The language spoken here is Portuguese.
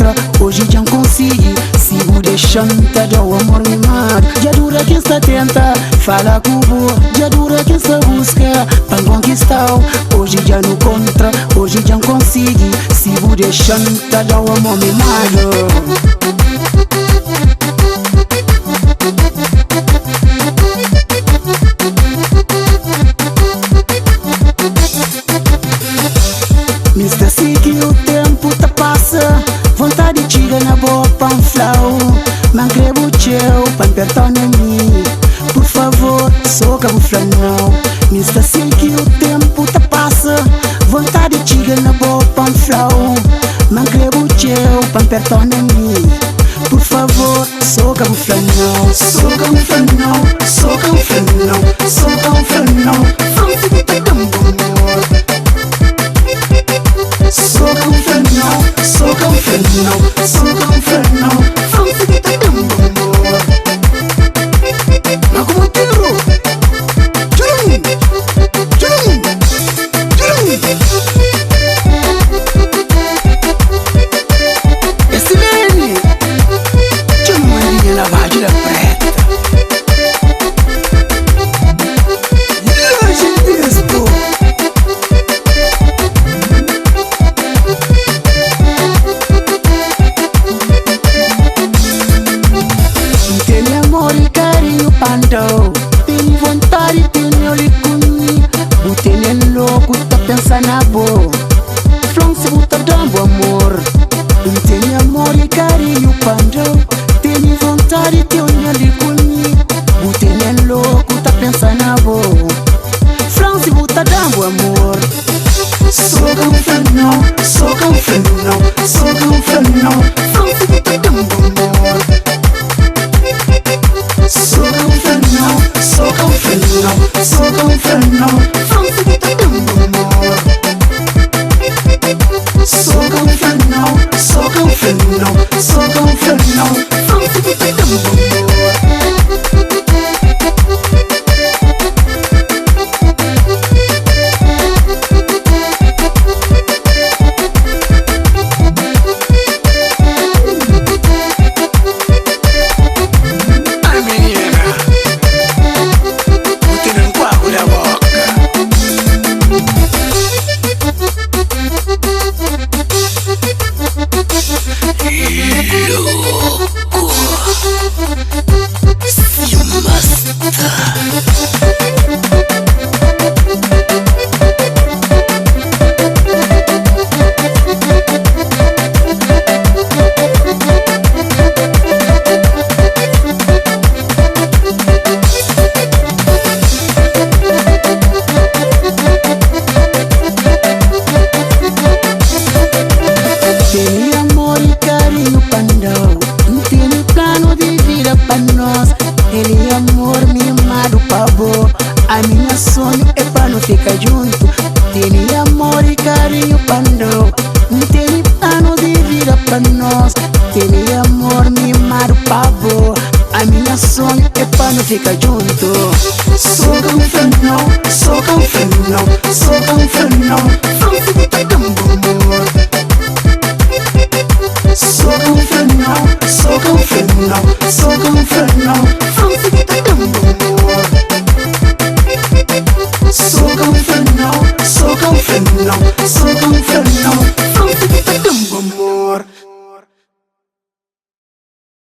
contra, hoje já consegui. Sigo deixando, já o amor me mata. Já dura quem está tenta, fala com o boa. Já dura quem está busca, para conquistar. Hoje já no contra, hoje já consegui. Sigo deixando, já o amor me mata. Mr. Si que o tempo tá passa, vontade tira na boca panflau. Mas creio teu, pan pertona a mim. Por favor, soca o flanão. Mr. Si que o tempo tá passa, vontade tira na boca panflau. Mas creio teu, pan pertona a mim. Por favor, soca o flanão. Soca o flanão, soca o flanão, soca o flanão. Vamos ficar tão amor. Soca o flanão, soca o flanão, soca o flanão. Vamos ficar tão amor. Mas como tiro, tchum, tchum, tchum. Esse Lene, tinha uma linha na vaga preta. E hoje mesmo tem amor e carinho pandou. Tem vontade, tem olho comigo. Botei nem louco, tá pensando na boa. Flong se botar dando amor. Tem amor e carinho pandou. Tem vontade, tem olho comigo. Botei nem louco, tá pensando na boa. Flong se botar dando amor. Soca o flanão, soca o flanão, soca o flanão. Flong se botar dando amor. Soca o flanão, soca o flanão, soca o flanão. Vamos ficar tão amor. Soca o flanão, soca o flanão, soca o flanão. Vamos ficar tão amor. Tem amor e carinho pandão. Tem plano de vida pra nós. Ele amor mimado pra boa. A minha sonho é pra não ficar junto. Tem amor e carinho pandão. Tem plano de vida pra nós. Tem amor mimado pra boa. A minha sonho é pra não ficar junto. Soca o flanão, soca o flanão, soca o flanão. Vamos ficar tão amor. Soca o flanão, soca o flanão, soca o flanão. Vamos ficar tão amor. Soca o flanão, soca o flanão, soca